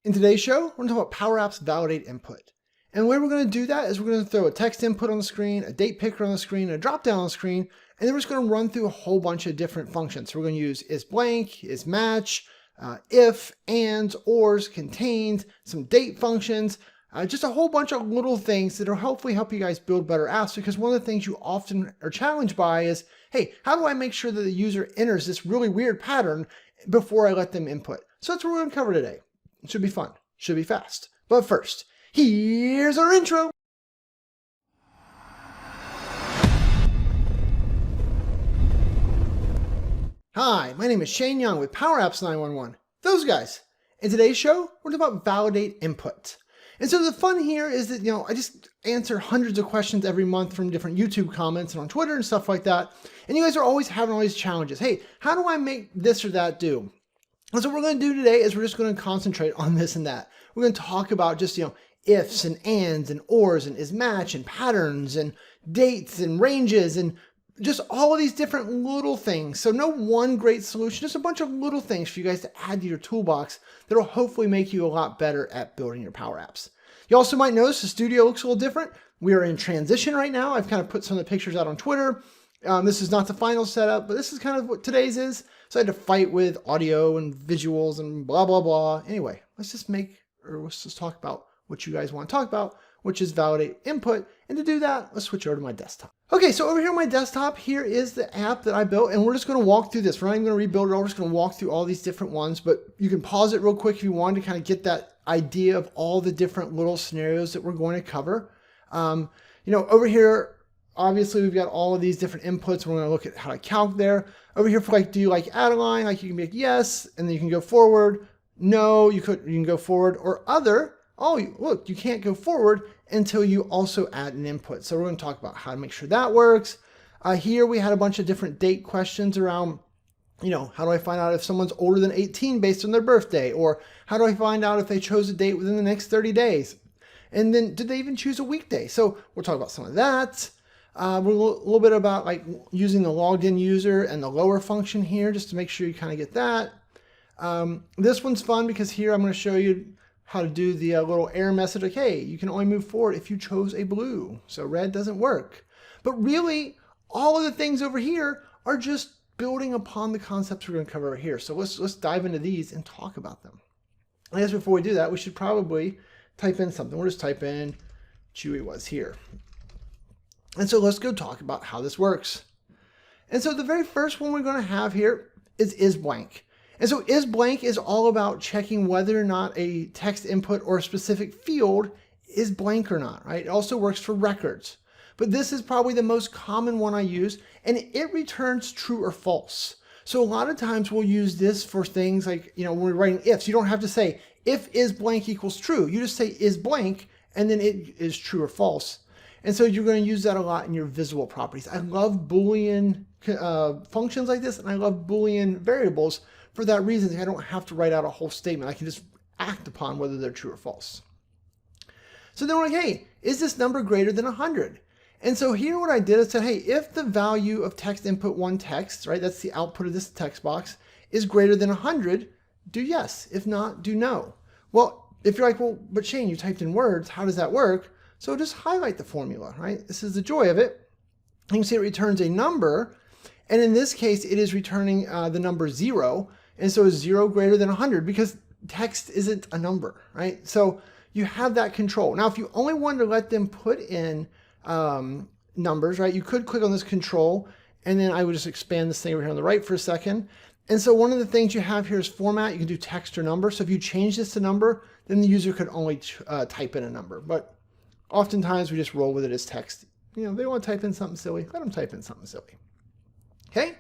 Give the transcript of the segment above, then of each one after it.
In today's show, we're going to talk about PowerApps Validate Input. And the way we're going to do that is we're going to throw a text input on the screen, a date picker on the screen, a dropdown on the screen, and then we're just going to run through a whole bunch of different functions. So we're going to use IsBlank, IsMatch, if, ands, ors, contained, some date functions, just a whole bunch of little things that will hopefully help you guys build better apps, because one of the things you often are challenged by is, hey, how do I make sure that the user enters this really weird pattern before I let them input? So that's what we're going to cover today. It should be fun, should be fast. But first, here's our intro. Hi, my name is Shane Young with PowerApps 911. Those guys. In today's show, we're talking about validate input. And so the fun here is that, I just answer hundreds of questions every month from different YouTube comments and on Twitter and stuff like that. And you guys are always having all these challenges. Hey, how do I make this or that do? And so what we're going to do today is we're just going to concentrate on this and that. We're going to talk about just, ifs and ands and ors and IsMatch and patterns and dates and ranges and just all of these different little things. So no one great solution, just a bunch of little things for you guys to add to your toolbox that will hopefully make you a lot better at building your Power Apps. You also might notice the studio looks a little different. We are in transition right now. I've kind of put some of the pictures out on Twitter. This is not the final setup, but this is kind of what today's is. So I had to fight with audio and visuals and blah, blah, blah. Anyway, let's just talk about what you guys want to talk about, which is validate input. And to do that, let's switch over to my desktop. Okay, so over here on my desktop, here is the app that I built, and we're just going to walk through this. We're not even going to rebuild it all. We're just going to walk through all these different ones, but you can pause it real quick if you want to kind of get that idea of all the different little scenarios that we're going to cover. Over here, obviously we've got all of these different inputs. We're going to look at how to calc there. Over here for do you like add a line? You can be like yes, and then you can go forward. No, you can go forward, or other. Oh, look, you can't go forward until you also add an input. So we're going to talk about how to make sure that works. Here we had a bunch of different date questions around, how do I find out if someone's older than 18 based on their birthday? Or how do I find out if they chose a date within the next 30 days? And then did they even choose a weekday? So we'll talk about some of that. We're a little bit about using the logged in user and the lower function here, just to make sure you kind of get that. This one's fun because here I'm going to show you how to do the little error message like, hey, you can only move forward if you chose a blue. So red doesn't work. But really, all of the things over here are just building upon the concepts we're going to cover over here. So let's dive into these and talk about them. I guess before we do that, we should probably type in something. We'll just type in Chewy was here. And so let's go talk about how this works. And so the very first one we're going to have here is IsBlank. And so IsBlank is all about checking whether or not a text input or a specific field is blank or not, right? It also works for records. But this is probably the most common one I use, and it returns true or false. So a lot of times we'll use this for things like, when we're writing ifs, you don't have to say if IsBlank equals true. You just say IsBlank, and then it is true or false. And so you're going to use that a lot in your visible properties. I love Boolean functions like this, and I love Boolean variables for that reason. I don't have to write out a whole statement. I can just act upon whether they're true or false. So then we're like, hey, is this number greater than 100? And so here what I did is said, hey, if the value of text input 1 text, right, that's the output of this text box, is greater than 100, do yes. If not, do no. Well, if you're like, well, but Shane, you typed in words, how does that work? So just highlight the formula, right? This is the joy of it. You can see it returns a number, and in this case, it is returning the number 0, and so is 0 greater than 100 because text isn't a number, right? So you have that control. Now, if you only wanted to let them put in numbers, right, you could click on this control, and then I would just expand this thing over here on the right for a second. And so one of the things you have here is format. You can do text or number. So if you change this to number, then the user could only type in a number. But oftentimes we just roll with it as text. They want to type in something silly. Let them type in something silly. Okay?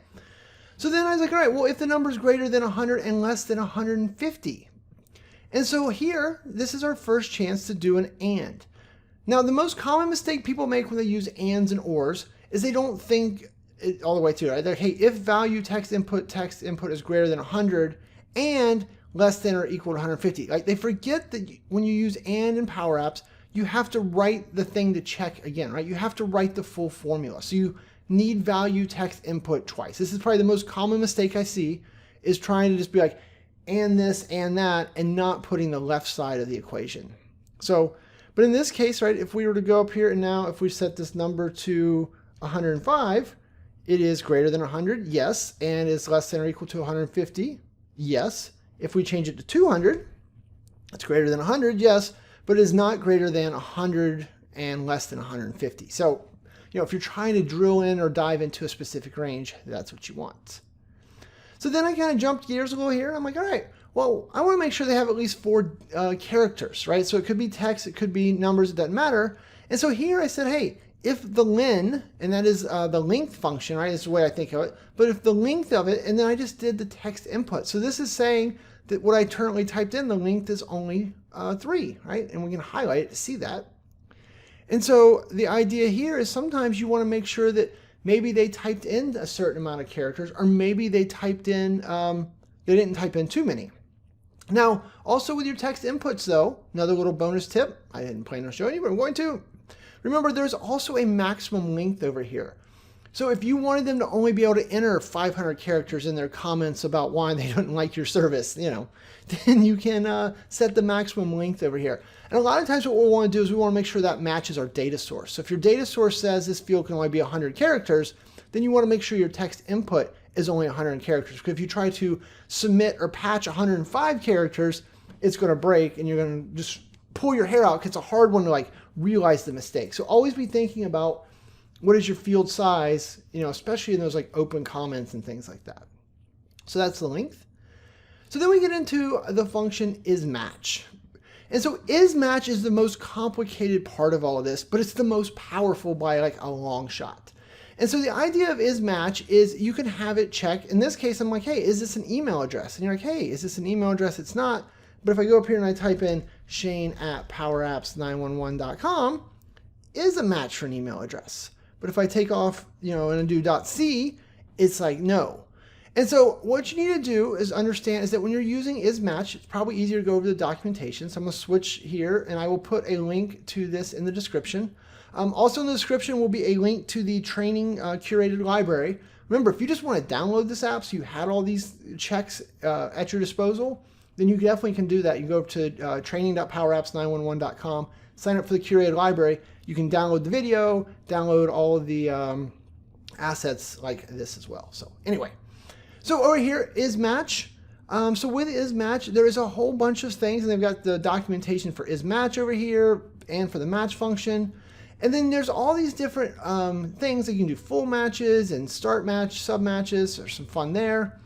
So then I was like, all right, well, if the number is greater than 100 and less than 150. And so here, this is our first chance to do an AND. Now, the most common mistake people make when they use ANDs and ORs is they don't think it all the way through. Right? They're like, hey, if value text input is greater than 100 and less than or equal to 150. Like they forget that when you use AND in PowerApps, you have to write the thing to check again, right? You have to write the full formula. So you need value text input twice. This is probably the most common mistake I see, is trying to just be like, and this and that, and not putting the left side of the equation. So, but in this case, right, if we were to go up here and now if we set this number to 105, it is greater than 100, yes, and is less than or equal to 150, yes. If we change it to 200, it's greater than 100, yes, but it is not greater than 100 and less than 150. So, if you're trying to drill in or dive into a specific range, that's what you want. So then I kind of jumped gears a little here. I'm like, all right, well, I want to make sure they have at least 4 characters, right? So it could be text, it could be numbers, it doesn't matter. And so here I said, hey, if the len, and that is the length function, right? This is the way I think of it. But if the length of it, and then I just did the text input. So this is saying that what I currently typed in, the length is only 3, right? And we can highlight it to see that. And so the idea here is sometimes you want to make sure that maybe they typed in a certain amount of characters, or maybe they typed in, they didn't type in too many. Now, also with your text inputs though, another little bonus tip, I didn't plan on showing you, but I'm going to. Remember, there's also a maximum length over here. So if you wanted them to only be able to enter 500 characters in their comments about why they don't like your service, then you can set the maximum length over here. And a lot of times what we want to do is we want to make sure that matches our data source. So if your data source says this field can only be 100 characters, then you want to make sure your text input is only 100 characters. Because if you try to submit or patch 105 characters, it's going to break and you're going to just pull your hair out because it's a hard one to realize the mistake. So always be thinking about what is your field size, especially in those open comments and things like that. So that's the length. So then we get into the function IsMatch. And so IsMatch is the most complicated part of all of this, but it's the most powerful by a long shot. And so the idea of IsMatch is you can have it check. In this case, I'm like, hey, is this an email address? And you're like, hey, is this an email address? It's not. But if I go up here and I type in Shane@PowerApps911.com, is a match for an email address. But if I take off, and I do .c, it's like, no. And so what you need to do is understand is that when you're using IsMatch, it's probably easier to go over the documentation. So I'm going to switch here and I will put a link to this in the description. Also in the description will be a link to the training curated library. Remember, if you just want to download this app so you had all these checks at your disposal, then you definitely can do that. You go to training.powerapps911.com, sign up for the curated library. You can download the video, download all of the assets like this as well. So anyway, so over here, IsMatch. So with IsMatch, there is a whole bunch of things, and they've got the documentation for IsMatch over here and for the match function. And then there's all these different things that you can do, full matches and start match, sub matches. There's some fun there.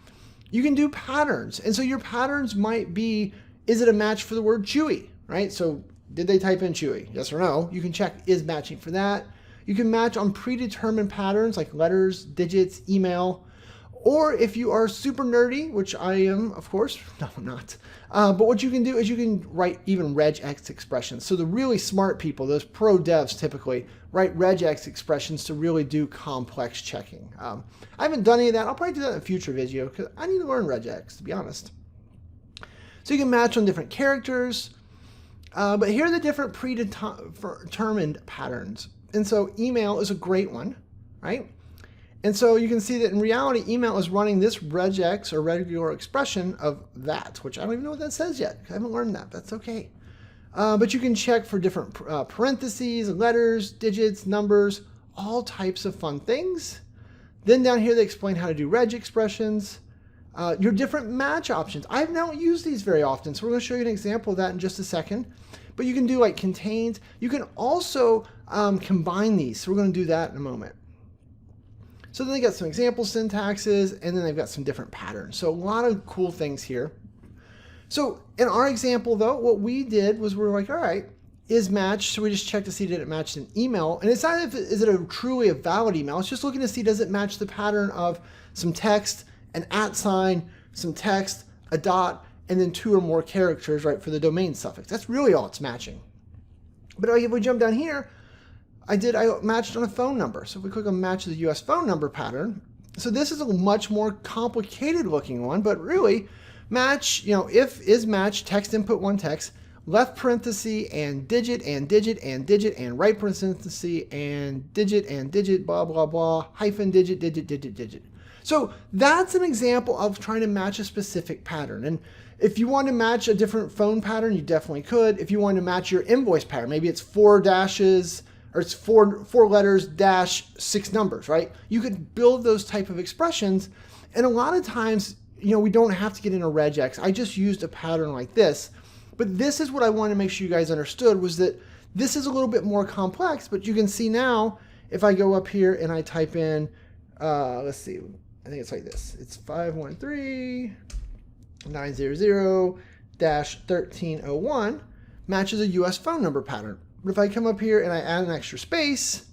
You can do patterns. And so your patterns might be, is it a match for the word Chewy, right? So did they type in Chewy? Yes or no? You can check IsMatching for that. You can match on predetermined patterns like letters, digits, email. Or if you are super nerdy, which I am, of course, no, I'm not. But what you can do is you can write even regex expressions. So the really smart people, those pro devs typically, write regex expressions to really do complex checking. I haven't done any of that. I'll probably do that in a future video because I need to learn regex, to be honest. So you can match on different characters. But here are the different predetermined patterns. And so email is a great one, right? And so you can see that in reality, email is running this regex or regular expression of that, which I don't even know what that says yet. I haven't learned that. That's okay. But you can check for different parentheses, letters, digits, numbers, all types of fun things. Then down here, they explain how to do reg expressions, your different match options. I don't use these very often, so we're going to show you an example of that in just a second. But you can do contains. You can also combine these. So we're going to do that in a moment. So then they got some example syntaxes, and then they've got some different patterns. So a lot of cool things here. So in our example, though, what we did was we're like, all right, IsMatch. So we just checked to see did it match an email. And it's not if is it truly a valid email. It's just looking to see does it match the pattern of some text, an @ sign, some text, a dot, and then 2 or more characters, right, for the domain suffix. That's really all it's matching. But if we jump down here, I matched on a phone number. So if we click on match the US phone number pattern, so this is a much more complicated looking one, but really match, if IsMatch text input 1 text, left parenthesis and digit and digit and digit and right parenthesis and digit, blah, blah, blah, hyphen digit. So that's an example of trying to match a specific pattern. And If you want to match a different phone pattern, you definitely could. If you want to match your invoice pattern, maybe it's 4 dashes, or it's four letters dash 6 numbers, right? You could build those type of expressions. And a lot of times, we don't have to get into regex. I just used a pattern like this. But this is what I wanted to make sure you guys understood, was that this is a little bit more complex, but you can see now, if I go up here and I type in, let's see, I think it's like this. It's 513-900-1301, matches a US phone number pattern. But if I come up here and I add an extra space,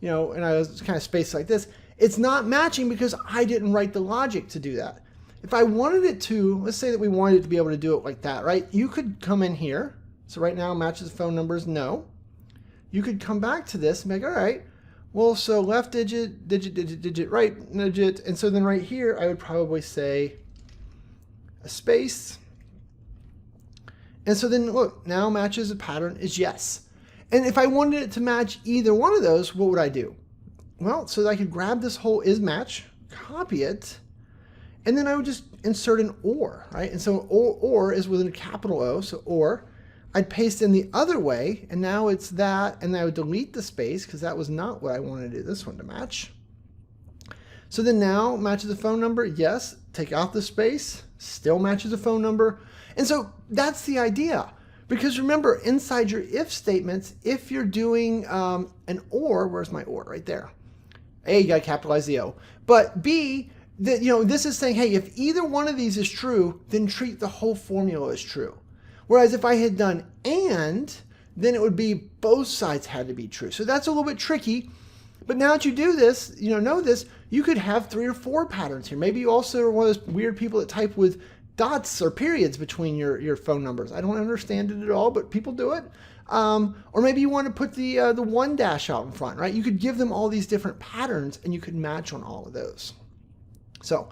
and I was kind of spaced like this, it's not matching because I didn't write the logic to do that. If I wanted it to, let's say that we wanted it to be able to do it like that, right? You could come in here. So right now matches phone numbers, no. You could come back to this and be like, all right, well, so left digit, digit, right digit. And so then right here, I would probably say a space. And so then look, now matches a pattern is yes. And if I wanted it to match either one of those, what would I do? Well, so that I could grab this whole IsMatch, copy it, and then I would just insert an or, right? And so or is with a capital O, so or. I'd paste in the other way, and now it's that, and I would delete the space because that was not what I wanted this one to match. So then now matches the phone number, yes, take out the space, still matches the phone number. And so that's the idea. Because remember, inside your if statements, if you're doing an or, where's my or? Right there. A, you gotta capitalize the O. But B, that this is saying, hey, if either one of these is true, then treat the whole formula as true. Whereas if I had done and, then it would be both sides had to be true. So that's a little bit tricky. But now that you do this, know this, you could have 3 or 4 patterns here. Maybe you also are one of those weird people that type with dots or periods between your phone numbers. I don't understand it at all, but people do it. Or maybe you want to put the 1 dash out in front, right? You could give them all these different patterns and you could match on all of those. So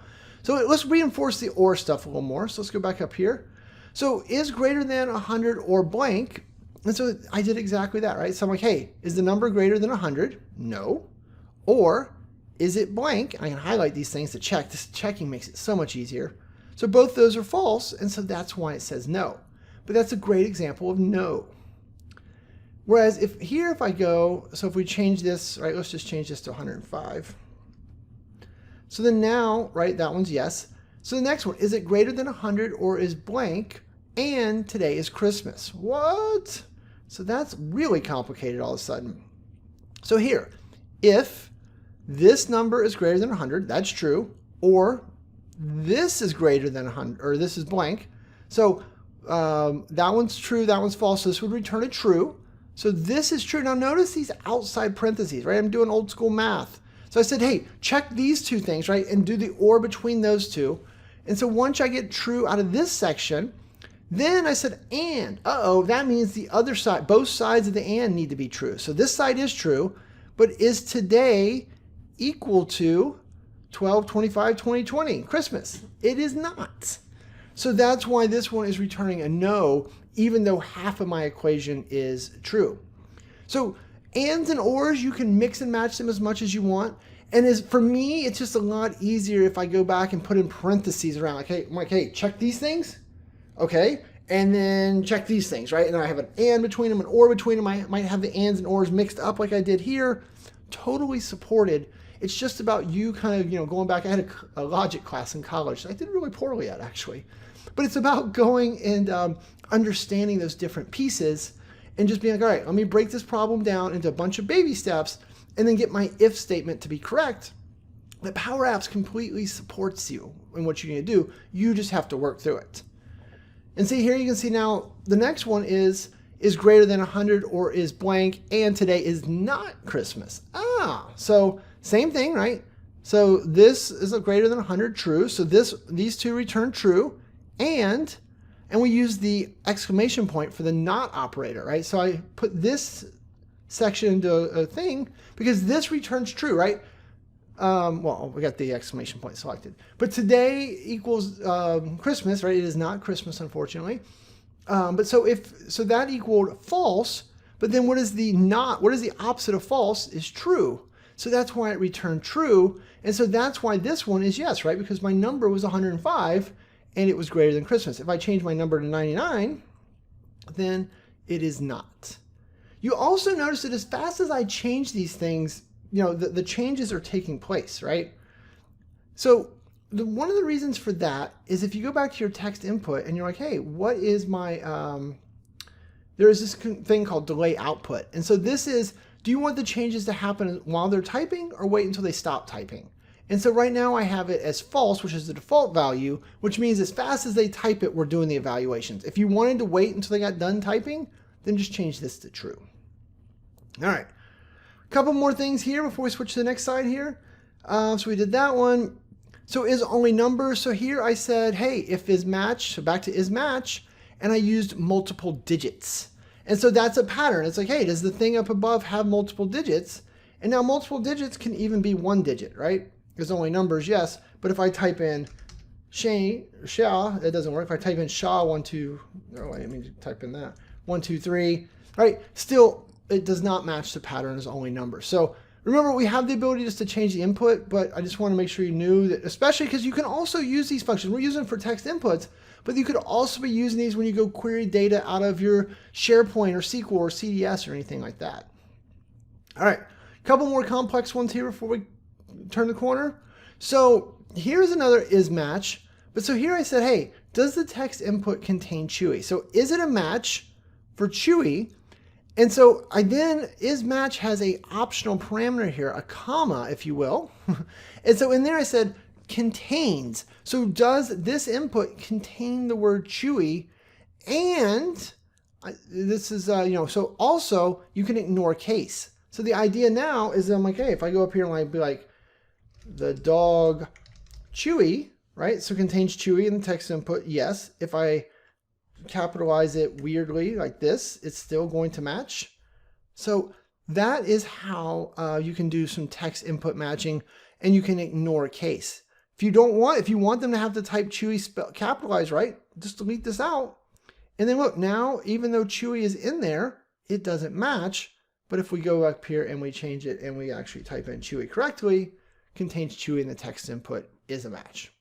let's reinforce the or stuff a little more. So let's go back up here. So is greater than 100 or blank? And so I did exactly that, right? So I'm like, hey, is the number greater than 100? No. Or is it blank? I can highlight these things to check. This checking makes it so much easier. So both those are false, and so that's why it says no. But that's a great example of no. Whereas if I go, so if we change this, right, let's just change this to 105. So then now, right, that one's yes. So the next one, is it greater than 100 or is blank? And today is Christmas. What? So that's really complicated all of a sudden. So here, if this number is greater than 100, that's true, or this is greater than 100, or this is blank. So that one's true, that one's false. So this would return a true. So this is true. Now notice these outside parentheses, right? I'm doing old school math. So I said, hey, check these two things, right? And do the or between those two. And so once I get true out of this section, then I said, and, that means the other side, both sides of the and need to be true. So this side is true, but is today equal to 12/25/2020, Christmas? It is not. So that's why this one is returning a no, even though half of my equation is true. So ands and ors, you can mix and match them as much as you want. And for me, it's just a lot easier if I go back and put in parentheses around, like, hey, check these things, okay? And then check these things, right? And I have an and between them, an or between them. I might have the ands and ors mixed up like I did here. Totally supported. It's just about you kind of, going back. I had a logic class in college that I did really poorly at, actually. But it's about going and understanding those different pieces and just being like, all right, let me break this problem down into a bunch of baby steps and then get my if statement to be correct. But PowerApps completely supports you in what you're going to do. You just have to work through it. And see here, you can see now the next one is greater than 100 or is blank, and today is not Christmas. So same thing, right? So this is a greater than 100, true. So these two return true, and we use the exclamation point for the not operator, right? So I put this section into a thing because this returns true, right? Well, we got the exclamation point selected. But today equals Christmas, right? It is not Christmas, unfortunately. But so that equaled false, but then what is the opposite of false is true. So that's why it returned true. And so that's why this one is yes, right? Because my number was 105 and it was greater than Christmas. If I change my number to 99, then it is not. You also notice that as fast as I change these things, the changes are taking place, right? So one of the reasons for that is if you go back to your text input and you're like, hey, what is my, there is this thing called delay output. And so this is, do you want the changes to happen while they're typing or wait until they stop typing? And so right now I have it as false, which is the default value, which means as fast as they type it, we're doing the evaluations. If you wanted to wait until they got done typing, then just change this to true. All right, a couple more things here before we switch to the next slide here. So we did that one. So is only numbers. So here I said, hey, if IsMatch, so back to IsMatch, and I used multiple digits. And so that's a pattern. It's like, hey, does the thing up above have multiple digits? And now multiple digits can even be one digit, right? There's only numbers, yes. But if I type in Shah, it doesn't work. If I type in Shah 1, 2, oh, I mean type in that 1, 2, 3, right? Still, it does not match the pattern as only numbers. So remember, we have the ability just to change the input, but I just want to make sure you knew that, especially because you can also use these functions. We're using them for text inputs, but you could also be using these when you go query data out of your SharePoint or SQL or CDS or anything like that. All right, a couple more complex ones here before we turn the corner. So here's another IsMatch. But so here I said, hey, does the text input contain Chewy? So is it a match for Chewy? And so IsMatch has a optional parameter here, a comma, if you will. And so in there I said contains. So does this input contain the word Chewy? And this is, so also you can ignore case. So the idea now is that I'm like, hey, if I go up here and I'd be like, the dog Chewy, right? So contains Chewy in the text input, yes. If I capitalize it weirdly like this, it's still going to match. So that is how you can do some text input matching, and you can ignore case. If you want them to have to type Chewy capitalized, right? Just delete this out. And then look, now, even though Chewy is in there, it doesn't match. But if we go up here and we change it and we actually type in Chewy correctly, contains Chewy in the text input is a match.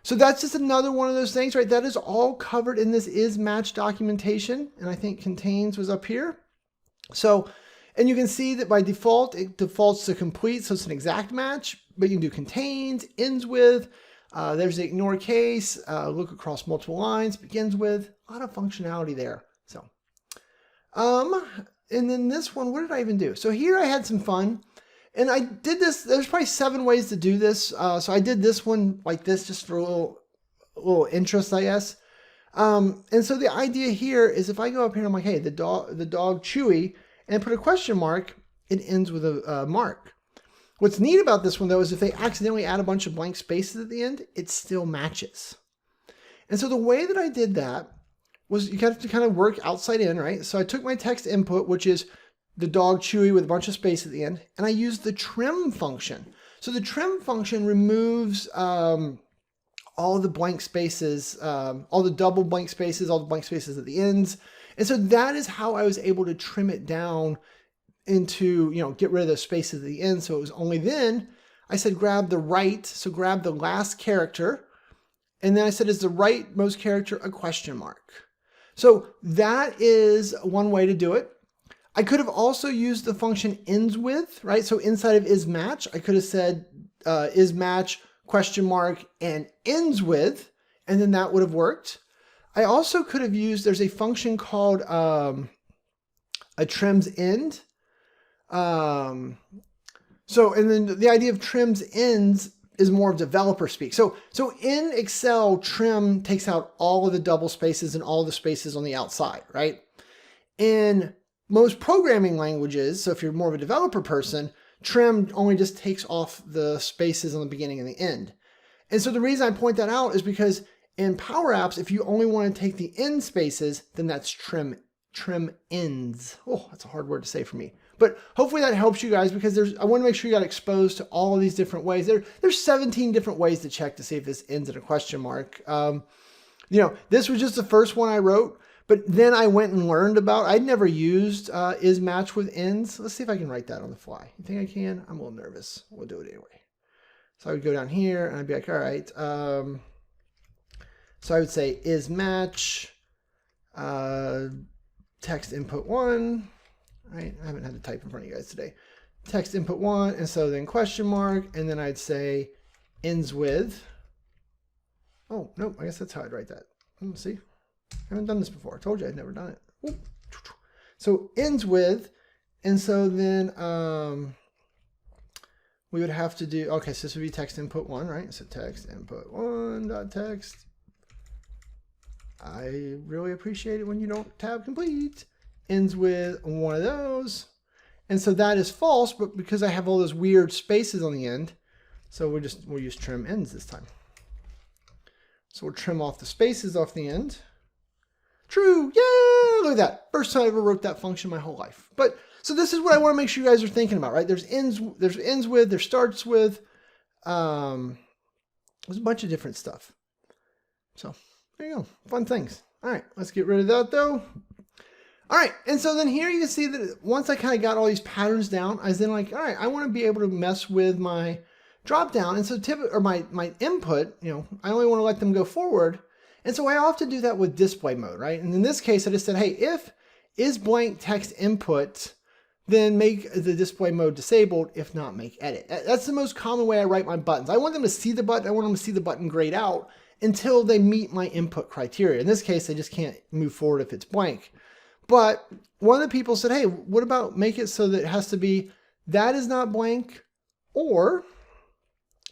So that's just another one of those things, right? That is all covered in this IsMatch documentation. And I think contains was up here. So, and you can see that by default, it defaults to complete. So it's an exact match, but you can do contains, ends with, there's the ignore case, look across multiple lines, begins with, a lot of functionality there. So, and then this one, what did I even do? So here I had some fun. And I did this, there's probably 7 ways to do this. So I did this one like this just for a little interest, I guess. And so the idea here is if I go up here and I'm like, hey, the dog Chewy, and put a question mark, it ends with a mark. What's neat about this one though is if they accidentally add a bunch of blank spaces at the end, it still matches. And so the way that I did that was you have to kind of work outside in, right? So I took my text input, which is the dog Chewy with a bunch of space at the end, and I used the trim function. So the trim function removes all the blank spaces, all the double blank spaces, all the blank spaces at the ends. And so that is how I was able to trim it down into, get rid of those spaces at the end. So it was only then I said grab the right, so grab the last character, and then I said is the rightmost character a question mark. So that is one way to do it. I could have also used the function ends with, right? So inside of IsMatch, I could have said IsMatch question mark and ends with, and then that would have worked. I also could have used, there's a function called a trims end. And then the idea of trims ends is more of developer speak. So in Excel, trim takes out all of the double spaces and all the spaces on the outside, right? In most programming languages, so if you're more of a developer person, trim only just takes off the spaces on the beginning and the end. And so the reason I point that out is because in PowerApps, if you only want to take the end spaces, then that's trim ends. Oh, that's a hard word to say for me. But hopefully that helps you guys because I want to make sure you got exposed to all of these different ways. There's 17 different ways to check to see if this ends in a question mark. This was just the first one I wrote. But then I went and learned about, I'd never used IsMatch with ends. Let's see if I can write that on the fly. You think I can? I'm a little nervous. We'll do it anyway. So I would go down here and I'd be like, all right. So I would say IsMatch text input 1, right? I haven't had to type in front of you guys today. Text input 1, and so then question mark, and then I'd say ends with, oh, no, I guess that's how I'd write that. Let's see. I haven't done this before. I told you I'd never done it. Ooh. So ends with, and so then we would have to do, okay, so this would be text input 1, right? So text input 1.text. I really appreciate it when you don't tab complete. Ends with one of those. And so that is false, but because I have all those weird spaces on the end, so we'll use trim ends this time. So we'll trim off the spaces off the end. True, yeah, look at that. First time I ever wrote that function in my whole life. But so this is what I want to make sure you guys are thinking about, right? There's ends with, there starts with, there's a bunch of different stuff. So there you go, fun things. All right, let's get rid of that though. All right, and so then here you can see that once I kind of got all these patterns down, I was then like, all right, I want to be able to mess with my drop down. And so my input, you know, I only want to let them go forward. And so I often do that with display mode, right? And in this case, I just said, hey, if IsBlank text input, then make the display mode disabled. If not, make edit. That's the most common way I write my buttons. I want them to see the button. I want them to see the button grayed out until they meet my input criteria. In this case, they just can't move forward if it's blank. But one of the people said, hey, what about make it so that it has to be that is not blank or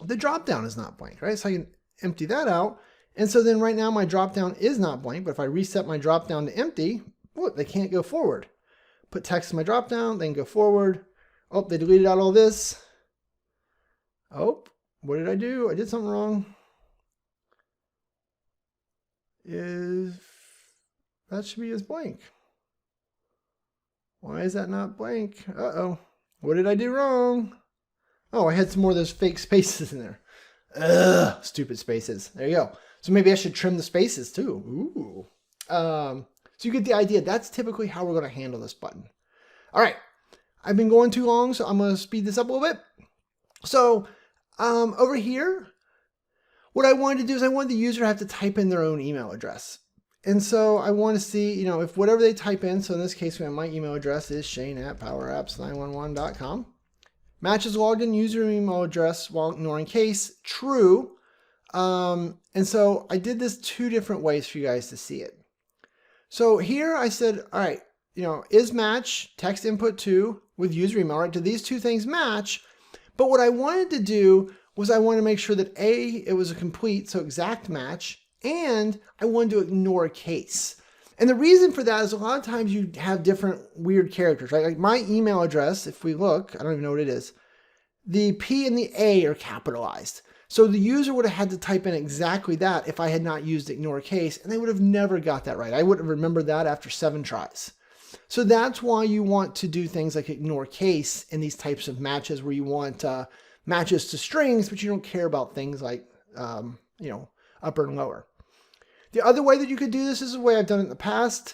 the dropdown is not blank, right? So I can empty that out. And so then right now my dropdown is not blank, but if I reset my dropdown to empty, look, they can't go forward. Put text in my dropdown, they can go forward. Oh, they deleted out all this. Oh, what did I do? I did something wrong. That should be as blank. Why is that not blank? Uh-oh. What did I do wrong? Oh, I had some more of those fake spaces in there. Ugh, stupid spaces. There you go. So maybe I should trim the spaces too. Ooh. So you get the idea. That's typically how we're going to handle this button. All right. I've been going too long, so I'm going to speed this up a little bit. So over here, what I wanted to do is I wanted the user to have to type in their own email address. And so I want to see, you know, if whatever they type in, so in this case, my email address is shane@powerapps911.com. Matches logged in user email address while ignoring case, true. And so I did this two different ways for you guys to see it. So here I said, all right, you know, IsMatch text input 2 with user email, right? Do these two things match? But what I wanted to do was I wanted to make sure that it was a complete, so exact match, and I wanted to ignore a case. And the reason for that is a lot of times you have different weird characters, right? Like my email address, if we look, I don't even know what it is. The P and the A are capitalized. So the user would have had to type in exactly that if I had not used ignore case, and they would have never got that right. I would have remembered that after 7 tries. So that's why you want to do things like ignore case in these types of matches where you want matches to strings, but you don't care about things like, you know, upper and lower. The other way that you could do this is the way I've done it in the past,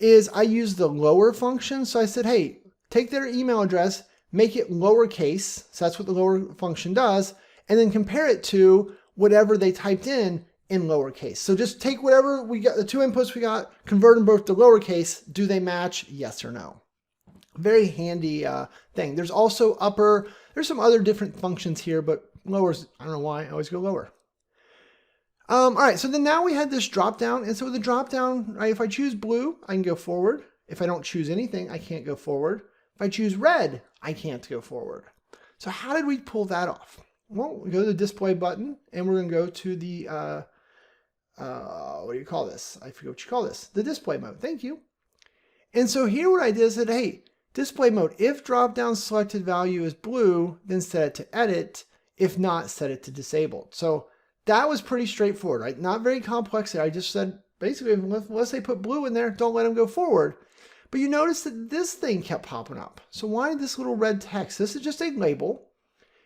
is I use the lower function. So I said, hey, take their email address, make it lowercase. So that's what the lower function does. And then compare it to whatever they typed in lowercase. So just take whatever we got, the two inputs we got, convert them both to lowercase. Do they match? Yes or no. Very handy thing. There's also upper, there's some other different functions here, but lower's, I don't know why, I always go lower. All right, so then now we had this drop down, and so the drop down, right, if I choose blue, I can go forward. If I don't choose anything, I can't go forward. If I choose red, I can't go forward. So how did we pull that off? Well, we go to the display button, and we're going to go to the, what do you call this? I forget what you call this. The display mode. Thank you. And so here what I did is said, hey, display mode, if drop down selected value is blue, then set it to edit. If not, set it to disabled. So that was pretty straightforward, right? Not very complex there. I just said, basically, unless they put blue in there, don't let them go forward. But you notice that this thing kept popping up. So why this little red text? This is just a label.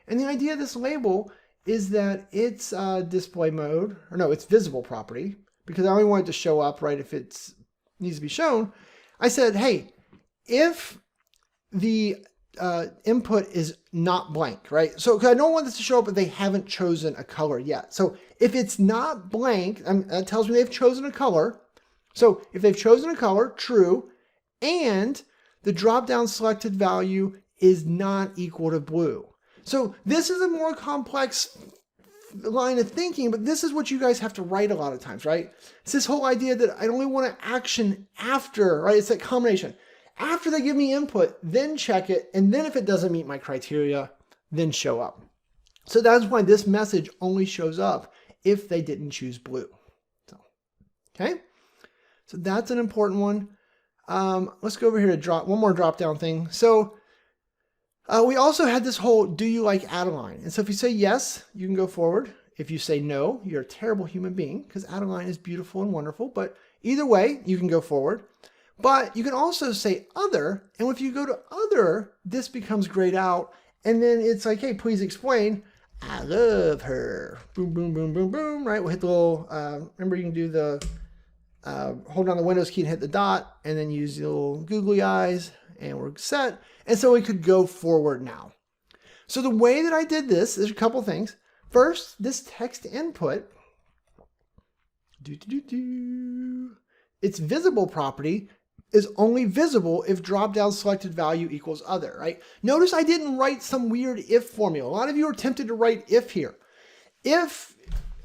And the idea of this label is that it's display mode, or no, it's visible property, because I only want it to show up, right, if it needs to be shown. I said, hey, if the input is not blank, right? So 'cause I don't want this to show up if they haven't chosen a color yet. So if it's not blank, that tells me they've chosen a color. So if they've chosen a color, true, and the drop-down selected value is not equal to blue. So this is a more complex line of thinking, but this is what you guys have to write a lot of times, right? It's this whole idea that I only want to action after, right? It's that combination. After they give me input, then check it, and then if it doesn't meet my criteria, then show up. So that's why this message only shows up if they didn't choose blue. So, okay? So that's an important one. Let's go over here to one more drop-down thing. So we also had this whole, do you like add-a-line? And so if you say yes, you can go forward. If you say no, you're a terrible human being, because add-a-line is beautiful and wonderful, but either way, you can go forward. But you can also say other, and if you go to other, this becomes grayed out, and then it's like, hey, please explain. I love her. Boom, boom, boom, boom, boom, right? We'll hit the little, remember you can do the, hold down the Windows key and hit the dot, and then use the little googly eyes, and we're set. And so we could go forward now. So the way that I did this, there's a couple things. First, this text input, its visible property is only visible if drop-down selected value equals other, right? Notice I didn't write some weird if formula. A lot of you are tempted to write if here. If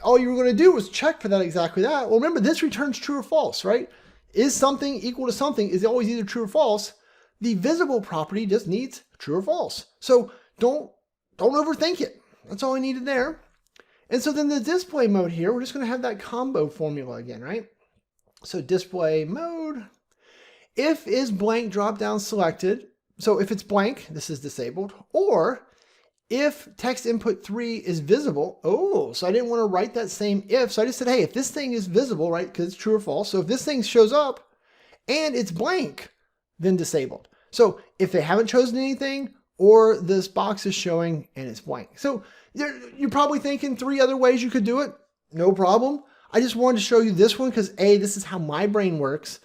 all you were going to do was check for that exactly that, well, remember this returns true or false, right? Is something equal to something is always either true or false. The visible property just needs true or false. So don't overthink it. That's all I needed there. And so then the display mode here, we're just going to have that combo formula again, right? So display mode. If is blank drop down selected, so if it's blank, this is disabled, or if text input 3 is visible, so I didn't want to write that same if, so I just said, hey, if this thing is visible, right, because it's true or false, so if this thing shows up and it's blank, then disabled. So if they haven't chosen anything, or this box is showing and it's blank. So you're probably thinking 3 other ways you could do it, no problem. I just wanted to show you this one because A, this is how my brain works.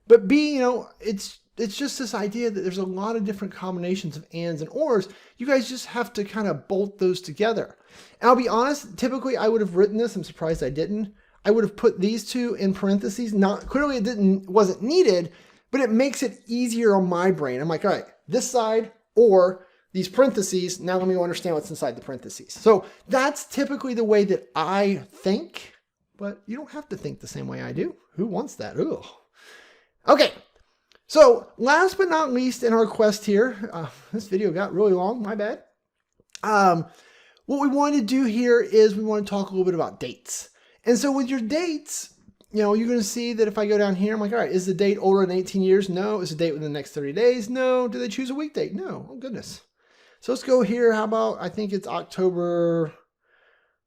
But B, it's just this idea that there's a lot of different combinations of ands and ors. You guys just have to kind of bolt those together. And I'll be honest, typically I would have written this. I'm surprised I didn't. I would have put these two in parentheses. Clearly it wasn't needed, but it makes it easier on my brain. I'm like, all right, this side or these parentheses. Now let me understand what's inside the parentheses. So that's typically the way that I think, but you don't have to think the same way I do. Who wants that? Ugh. Okay, so last but not least in our quest here, this video got really long, my bad. What we want to do here is we want to talk a little bit about dates. And so with your dates, you're going to see that if I go down here, I'm like, all right, is the date older than 18 years? No. Is the date within the next 30 days? No. Do they choose a weekday? No. Oh, goodness. So let's go here. How about, I think it's October,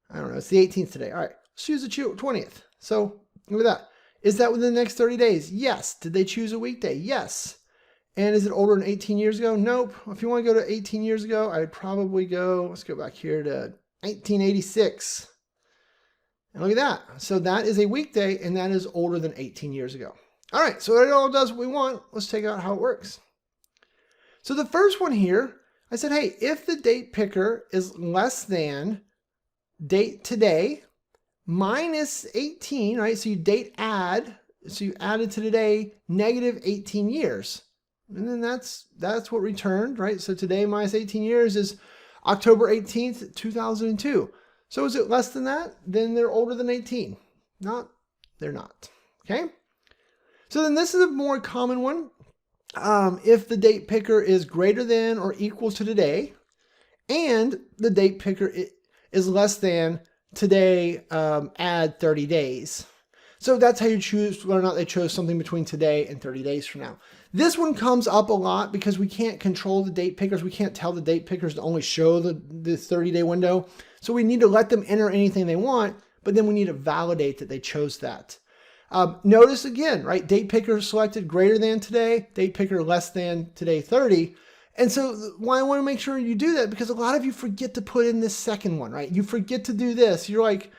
I don't know, it's the 18th today. All right, let's choose the 20th. So look at that. Is that within the next 30 days? Yes. Did they choose a weekday? Yes. And is it older than 18 years ago? Nope. If you want to go to 18 years ago, I would probably go, let's go back here to 1986. And look at that. So that is a weekday, and that is older than 18 years ago. All right, so it all does what we want. Let's take out how it works. So the first one here, I said, hey, if the date picker is less than date today minus 18, right? So you date add, so you added to today negative 18 years. And then that's what returned, right? So today minus 18 years is October 18th, 2002. So is it less than that? Then they're older than 18. Not, they're not. Okay? So then this is a more common one. If the date picker is greater than or equal to today, and the date picker is less than today, add 30 days. So that's how you choose whether or not they chose something between today and 30 days from now. This one comes up a lot because we can't control the date pickers. We can't tell the date pickers to only show the 30-day window. So we need to let them enter anything they want, but then we need to validate that they chose that. Notice again, right? Date picker selected greater than today, date picker less than today 30. And so why I want to make sure you do that, because a lot of you forget to put in this second one, right? You forget to do this. You're like,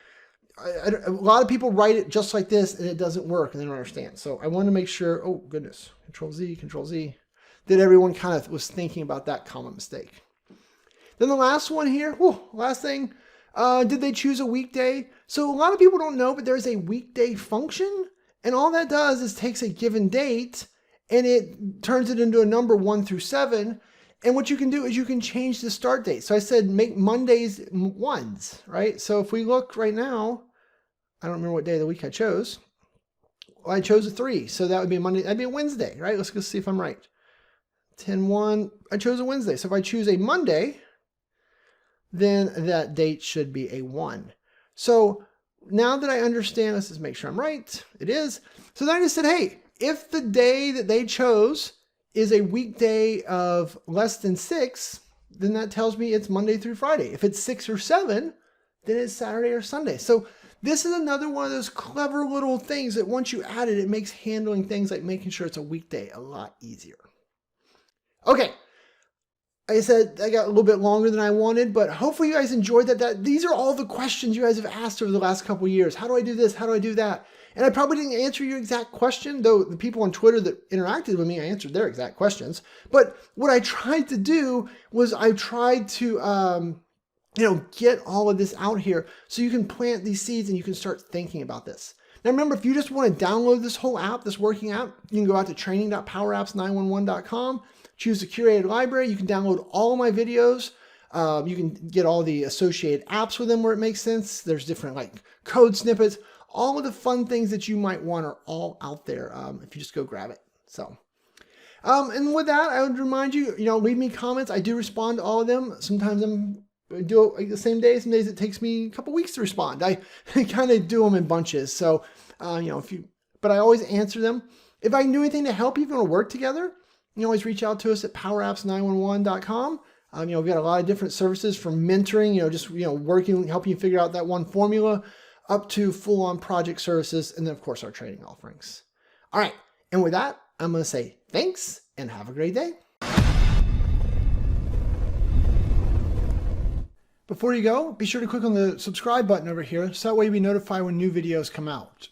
a lot of people write it just like this and it doesn't work and they don't understand. So I want to make sure, oh goodness, Control Z, that everyone kind of was thinking about that common mistake. Then the last one here, last thing, did they choose a weekday? So a lot of people don't know, but there's a weekday function, and all that does is takes a given date and it turns it into a number 1 through 7. And what you can do is you can change the start date. So I said make Mondays 1s, right? So if we look right now, I don't remember what day of the week I chose. Well, I chose a 3, so that would be a Monday. That'd be a Wednesday, right? Let's go see if I'm right. 10-1, I chose a Wednesday. So if I choose a Monday, then that date should be a 1. So now that I understand, let's just make sure I'm right. It is. So then I just said, hey, if the day that they chose is a weekday of less than 6, then that tells me it's Monday through Friday. If it's 6 or 7, then it's Saturday or Sunday. So this is another one of those clever little things that once you add it, it makes handling things like making sure it's a weekday a lot easier. Okay. I said I got a little bit longer than I wanted, but hopefully you guys enjoyed that. These are all the questions you guys have asked over the last couple of years. How do I do this? How do I do that? And I probably didn't answer your exact question, though the people on Twitter that interacted with me, I answered their exact questions. But what I tried to do was I tried to, get all of this out here so you can plant these seeds and you can start thinking about this. Now remember, if you just want to download this whole app, this working app, you can go out to training.powerapps911.com, choose the curated library. You can download all of my videos. You can get all the associated apps with them where it makes sense. There's different like code snippets. All of the fun things that you might want are all out there if you just go grab it. So, and with that, I would remind you, leave me comments. I do respond to all of them. Sometimes I do it the same day. Some days it takes me a couple weeks to respond. I kind of do them in bunches. So, but I always answer them. If I can do anything to help you, if you want to work together, you can always reach out to us at PowerApps911.com. We've got a lot of different services from mentoring, working, helping you figure out that one formula, up to full-on project services, and then of course our training offerings. All right, and with that, I'm going to say thanks and have a great day. Before you go, be sure to click on the subscribe button over here so that way you'll be notified when new videos come out.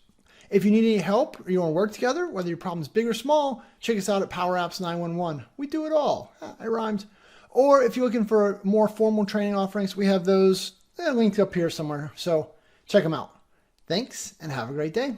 If you need any help or you want to work together, whether your problem's big or small, check us out at PowerApps911. We do it all. I rhymed. Or if you're looking for more formal training offerings, we have those linked up here somewhere. So check them out. Thanks and have a great day.